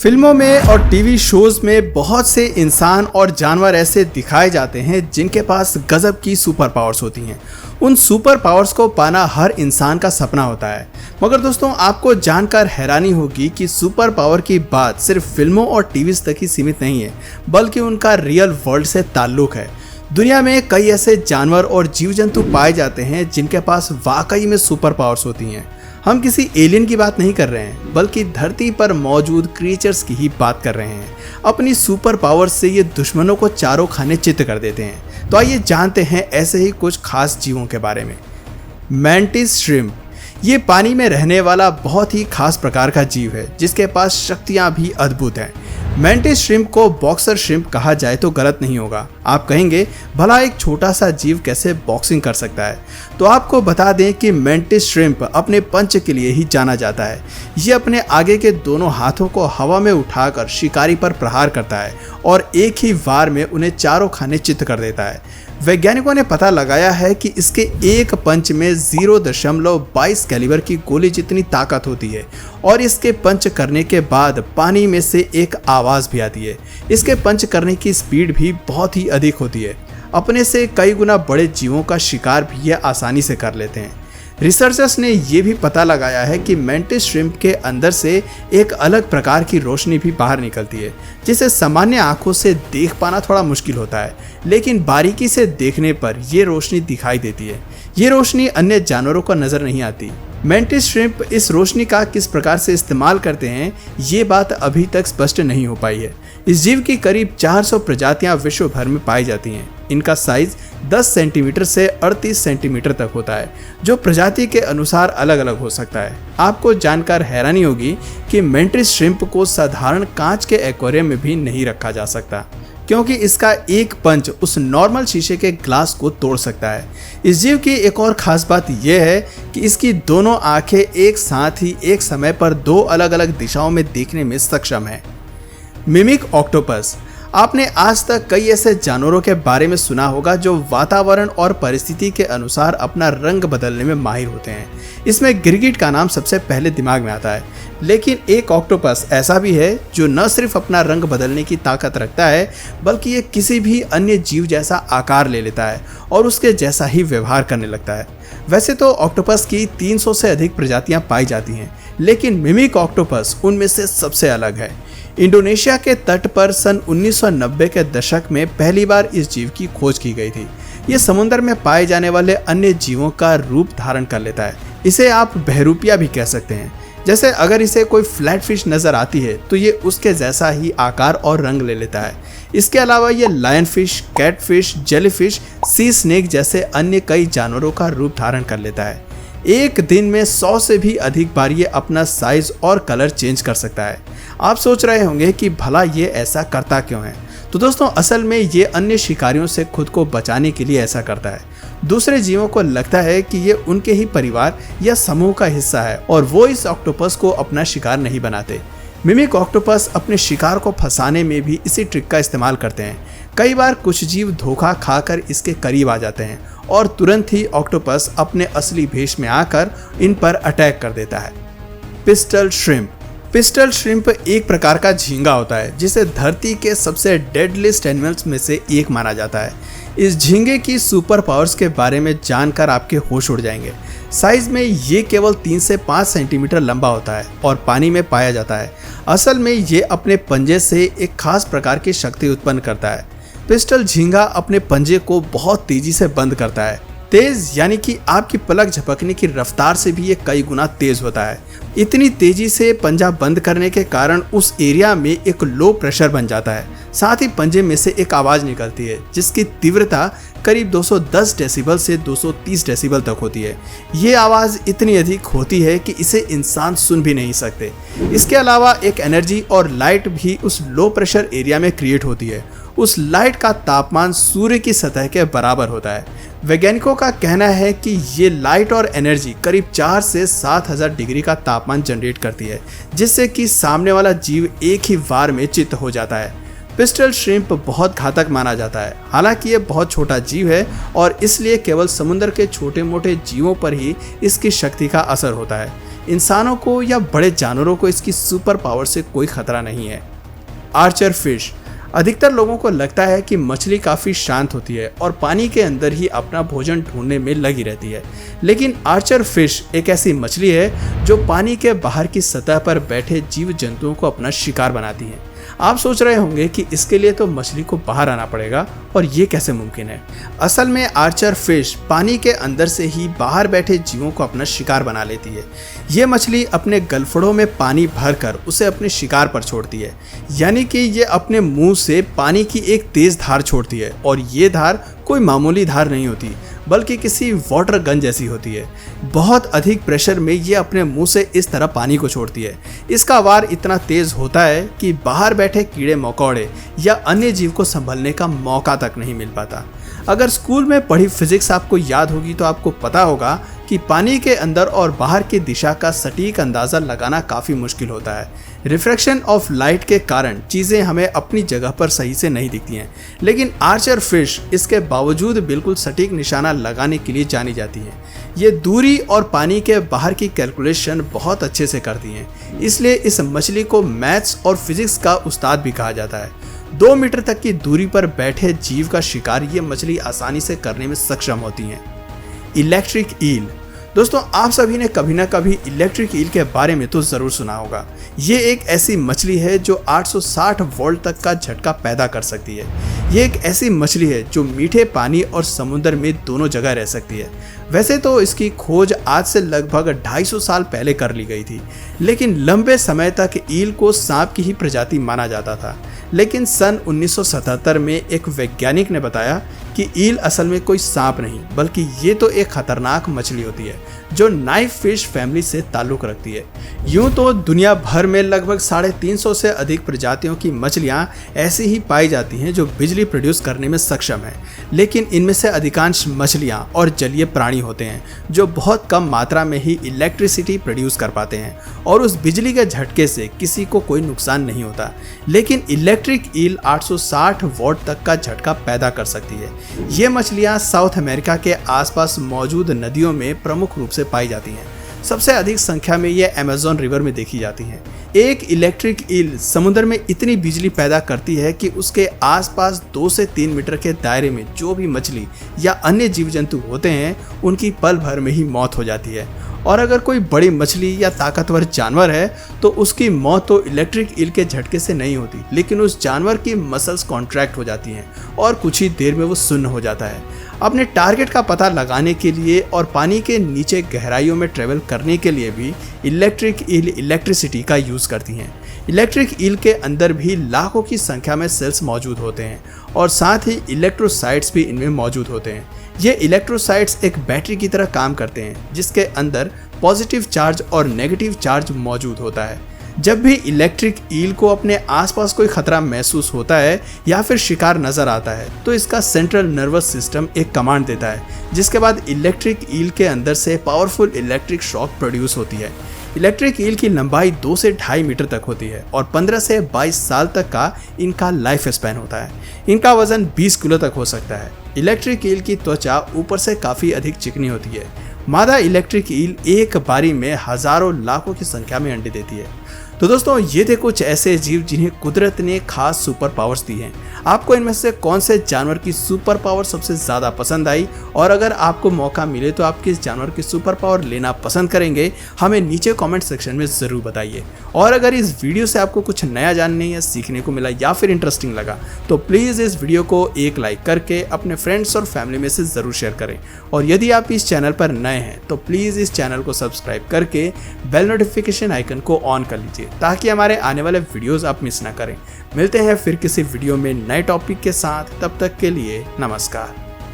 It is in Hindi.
फिल्मों में और टीवी शोज में बहुत से इंसान और जानवर ऐसे दिखाए जाते हैं जिनके पास गजब की सुपर पावर्स होती हैं। उन सुपर पावर्स को पाना हर इंसान का सपना होता है। मगर दोस्तों, आपको जानकर हैरानी होगी कि सुपर पावर की बात सिर्फ फिल्मों और टीवीज तक ही सीमित नहीं है, बल्कि उनका रियल वर्ल्ड से ताल्लुक है। दुनिया में कई ऐसे जानवर और जीव जंतु पाए जाते हैं जिनके पास वाकई में सुपर पावर्स होती हैं। हम किसी एलियन की बात नहीं कर रहे हैं, बल्कि धरती पर मौजूद क्रिएचर्स की ही बात कर रहे हैं। अपनी सुपर पावर्स से ये दुश्मनों को चारों खाने चित्त कर देते हैं। तो आइए जानते हैं ऐसे ही कुछ खास जीवों के बारे में। मैंटिस श्रिम्प, ये पानी में रहने वाला बहुत ही खास प्रकार का जीव है जिसके पास शक्तियां भी अद्भुत हैं। मैंटिस श्रिम्प को बॉक्सर श्रिम्प कहा जाए तो गलत नहीं होगा। आप कहेंगे भला एक छोटा सा जीव कैसे बॉक्सिंग कर सकता है? तो आपको बता दें कि मैंटिस श्रिम्प अपने पंच के लिए ही जाना जाता है। ये अपने आगे के दोनों हाथों को हवा में उठाकर शिकारी पर प्रहार करता है और एक ही वार में उन्हें चारों खाने चित्त कर देता है। वैज्ञानिकों ने पता लगाया है कि इसके एक पंच में 0.22 कैलिबर की गोली जितनी ताकत होती है और इसके पंच करने के बाद पानी में से एक आवाज़ भी आती है। इसके पंच करने की स्पीड भी बहुत ही अधिक होती है। अपने से कई गुना बड़े जीवों का शिकार भी ये आसानी से कर लेते हैं। रिसर्चर्स ने यह भी पता लगाया है कि मैंटिस श्रिम्प के अंदर से एक अलग प्रकार की रोशनी भी बाहर निकलती है जिसे सामान्य आंखों से देख पाना थोड़ा मुश्किल होता है, लेकिन बारीकी से देखने पर यह रोशनी दिखाई देती है। ये रोशनी अन्य जानवरों को नजर नहीं आती। मैंटिस श्रिम्प इस रोशनी का किस प्रकार से इस्तेमाल करते हैं, ये बात अभी तक स्पष्ट नहीं हो पाई है। इस जीव की करीब 400 प्रजातियां विश्व भर में पाई जाती हैं। इनका साइज 10 सेंटीमीटर से 38 सेंटीमीटर तक होता है, जो प्रजाति के अनुसार अलग अलग हो सकता है। आपको जानकर हैरानी होगी कि मैंटिस श्रिम्प को साधारण कांच के एक्वेरियम में भी नहीं रखा जा सकता, क्योंकि इसका एक पंच उस नॉर्मल शीशे के ग्लास को तोड़ सकता है। इस जीव की एक और खास बात यह है कि इसकी दोनों आंखें एक साथ ही एक समय पर दो अलग अलग दिशाओं में देखने में सक्षम है। मिमिक ऑक्टोपस, आपने आज तक कई ऐसे जानवरों के बारे में सुना होगा जो वातावरण और परिस्थिति के अनुसार अपना रंग बदलने में माहिर होते हैं। इसमें गिरगिट का नाम सबसे पहले दिमाग में आता है, लेकिन एक ऑक्टोपस ऐसा भी है जो न सिर्फ अपना रंग बदलने की ताकत रखता है, बल्कि ये किसी भी अन्य जीव जैसा आकार ले लेता है और उसके जैसा ही व्यवहार करने लगता है। वैसे तो ऑक्टोपस की 300 से अधिक प्रजातियां पाई जाती हैं, लेकिन मिमिक ऑक्टोपस उनमें से सबसे अलग है। इंडोनेशिया के तट पर सन 1990 के दशक में पहली बार इस जीव की खोज की गई थी। ये समुद्र में पाए जाने वाले अन्य जीवों का रूप धारण कर लेता है। इसे आप बहरूपिया भी कह सकते हैं। जैसे अगर इसे कोई फ्लैट फिश नजर आती है तो ये उसके जैसा ही आकार और रंग ले लेता है। इसके अलावा ये lionfish, catfish, jellyfish, sea snake जैसे अन्य कई जानवरों का रूप धारण कर लेता है। एक दिन में 100 से भी अधिक बार ये अपना साइज और कलर चेंज कर सकता है। आप सोच रहे होंगे कि भला ये ऐसा करता क्यों है? तो दोस्तों, असल में ये अन्य शिकारियों से खुद को बचाने के लिए ऐसा करता है। दूसरे जीवों को लगता है कि ये उनके ही परिवार या समूह का हिस्सा है और वो इस ऑक्टोपस को अपना शिकार नहीं बनाते। मिमिक ऑक्टोपस अपने शिकार को फंसाने में भी इसी ट्रिक का इस्तेमाल करते हैं। कई बार कुछ जीव धोखा खाकर इसके करीब आ जाते हैं और तुरंत ही ऑक्टोपस अपने असली भेष में आकर इन पर अटैक कर देता है। पिस्टल श्रिम्प, पिस्टल श्रिम्प एक प्रकार का झींगा होता है जिसे धरती के सबसे डेडलिस्ट एनिमल्स में से एक माना जाता है। इस झींगे की सुपर पावर्स के बारे में जानकर आपके होश उड़ जाएंगे। साइज में ये केवल 3 से 5 सेंटीमीटर लंबा होता है और पानी में पाया जाता है। असल में ये अपने पंजे से एक खास प्रकार की शक्ति उत्पन्न करता है। पिस्टल झींगा अपने पंजे को बहुत तेजी से बंद करता है। तेज यानी कि आपकी पलक झपकने की रफ्तार से भी ये कई गुना तेज होता है। इतनी तेजी से पंजा बंद करने के कारण उस एरिया में एक लो प्रेशर बन जाता है। साथ ही पंजे में से एक आवाज निकलती है जिसकी तीव्रता करीब 210 डेसिबल से 230 डेसिबल तक होती है। ये आवाज इतनी अधिक होती है कि इसे इंसान सुन भी नहीं सकते। इसके अलावा एक एनर्जी और लाइट भी उस लो प्रेशर एरिया में क्रिएट होती है। उस लाइट का तापमान सूर्य की सतह के बराबर होता है। वैज्ञानिकों का कहना है कि ये लाइट और एनर्जी करीब 4 से 7000 डिग्री का तापमान जनरेट करती है, जिससे कि सामने वाला जीव एक ही वार में चित्त हो जाता है। पिस्टल श्रिम्प बहुत घातक माना जाता है। हालांकि ये बहुत छोटा जीव है और इसलिए केवल समुद्र के छोटे मोटे जीवों पर ही इसकी शक्ति का असर होता है। इंसानों को या बड़े जानवरों को इसकी सुपर पावर से कोई खतरा नहीं है। Archer fish. अधिकतर लोगों को लगता है कि मछली काफ़ी शांत होती है और पानी के अंदर ही अपना भोजन ढूंढने में लगी रहती है, लेकिन आर्चर फिश एक ऐसी मछली है जो पानी के बाहर की सतह पर बैठे जीव जंतुओं को अपना शिकार बनाती है। आप सोच रहे होंगे कि इसके लिए तो मछली को बाहर आना पड़ेगा और ये कैसे मुमकिन है। असल में आर्चर फिश पानी के अंदर से ही बाहर बैठे जीवों को अपना शिकार बना लेती है। ये मछली अपने गलफड़ों में पानी भरकर उसे अपने शिकार पर छोड़ती है, यानी कि ये अपने मुंह से पानी की एक तेज धार छोड़ती है और ये धार कोई मामूली धार नहीं होती बल्कि किसी वाटर गन जैसी होती है। बहुत अधिक प्रेशर में ये अपने मुंह से इस तरह पानी को छोड़ती है। इसका वार इतना तेज होता है कि बाहर बैठे कीड़े मकोड़े या अन्य जीव को संभलने का मौका तक नहीं मिल पाता। अगर स्कूल में पढ़ी फिजिक्स आपको याद होगी तो आपको पता होगा कि पानी के अंदर और बाहर की दिशा का सटीक अंदाज़ा लगाना काफ़ी मुश्किल होता है। रिफ्रैक्शन ऑफ लाइट के कारण चीज़ें हमें अपनी जगह पर सही से नहीं दिखती हैं, लेकिन आर्चर फिश इसके बावजूद बिल्कुल सटीक निशाना लगाने के लिए जानी जाती है। ये दूरी और पानी के बाहर की कैलकुलेशन बहुत अच्छे से करती हैं, इसलिए इस मछली को मैथ्स और फिजिक्स का उस्ताद भी कहा जाता है। 2 मीटर तक की दूरी पर बैठे जीव का शिकार ये मछली आसानी से करने में सक्षम होती हैं। Electric eel. दोस्तों, आप सभी ने कभी ना कभी इलेक्ट्रिक ईल के बारे में तो ज़रूर सुना होगा। ये एक ऐसी मछली है जो 860 वोल्ट तक का झटका पैदा कर सकती है। ये एक ऐसी मछली है जो मीठे पानी और समुद्र में दोनों जगह रह सकती है। वैसे तो इसकी खोज आज से लगभग 250 साल पहले कर ली गई थी, लेकिन लंबे समय तक ईल को सांप की ही प्रजाति माना जाता था। लेकिन सन 1977 में एक वैज्ञानिक ने बताया कि ईल असल में कोई सांप नहीं बल्कि ये तो एक खतरनाक मछली होती है जो नाइफ फिश फैमिली से ताल्लुक़ रखती है। यूँ तो दुनिया भर में लगभग 350 से अधिक प्रजातियों की मछलियाँ ऐसी ही पाई जाती हैं जो बिजली प्रोड्यूस करने में सक्षम है, लेकिन इनमें से अधिकांश मछलियाँ और जलीय प्राणी होते हैं जो बहुत कम मात्रा में ही इलेक्ट्रिसिटी प्रोड्यूस कर पाते हैं और उस बिजली के झटके से किसी को कोई नुकसान नहीं होता। लेकिन इलेक्ट्रिक ईल 860 वोल्ट तक का झटका पैदा कर सकती है। ये मछलियाँ साउथ अमेरिका के आसपास मौजूद नदियों में प्रमुख रूप से पाई जाती हैं। सबसे अधिक संख्या में ये अमेज़न रिवर में देखी जाती हैं। एक इलेक्ट्रिक ईल समुद्र में इतनी बिजली पैदा करती है कि उसके आसपास 2 से 3 मीटर के दायरे में जो भी मछली या अन्य जीव जंतु होते हैं उनकी पल भर में ही मौत हो जाती है। और अगर कोई बड़ी मछली या ताकतवर जानवर है तो उसकी मौत तो इलेक्ट्रिक ईल के झटके से नहीं होती, लेकिन उस जानवर की मसल्स कॉन्ट्रैक्ट हो जाती हैं और कुछ ही देर में वो सुन्न हो जाता है। अपने टारगेट का पता लगाने के लिए और पानी के नीचे गहराइयों में ट्रेवल करने के लिए भी इलेक्ट्रिक ईल इलेक्ट्रिसिटी का यूज़ करती हैं। इलेक्ट्रिक ईल के अंदर भी लाखों की संख्या में सेल्स मौजूद होते हैं और साथ ही इलेक्ट्रोसाइट्स भी इनमें मौजूद होते हैं। ये इलेक्ट्रोसाइट्स एक बैटरी की तरह काम करते हैं जिसके अंदर पॉजिटिव चार्ज और नेगेटिव चार्ज मौजूद होता है। जब भी इलेक्ट्रिक ईल को अपने आसपास कोई खतरा महसूस होता है या फिर शिकार नजर आता है तो इसका सेंट्रल नर्वस सिस्टम एक कमांड देता है, जिसके बाद इलेक्ट्रिक ईल के अंदर से पावरफुल इलेक्ट्रिक शॉक प्रोड्यूस होती है। इलेक्ट्रिक ईल की लंबाई 2 से 2.5 मीटर तक होती है और 15 से 22 साल तक का इनका लाइफ स्पैन होता है। इनका वजन 20 किलो तक हो सकता है। इलेक्ट्रिक ईल की त्वचा ऊपर से काफ़ी अधिक चिकनी होती है। मादा इलेक्ट्रिक ईल एक बारी में हजारों लाखों की संख्या में अंडे देती है। तो दोस्तों, ये थे कुछ ऐसे जीव जिन्हें कुदरत ने खास सुपर पावर्स दी हैं। आपको इनमें से कौन से जानवर की सुपर पावर सबसे ज़्यादा पसंद आई, और अगर आपको मौका मिले तो आप किस जानवर की सुपर पावर लेना पसंद करेंगे, हमें नीचे कमेंट सेक्शन में ज़रूर बताइए। और अगर इस वीडियो से आपको कुछ नया जानने या सीखने को मिला या फिर इंटरेस्टिंग लगा तो प्लीज़ इस वीडियो को एक लाइक करके अपने फ्रेंड्स और फैमिली में से ज़रूर शेयर करें। और यदि आप इस चैनल पर नए हैं तो प्लीज़ इस चैनल को सब्सक्राइब करके बेल नोटिफिकेशन आइकन को ऑन कर लीजिए ताकि हमारे आने वाले वीडियोस आप मिस ना करें। मिलते हैं फिर किसी वीडियो में नए टॉपिक के साथ, तब तक के लिए नमस्कार।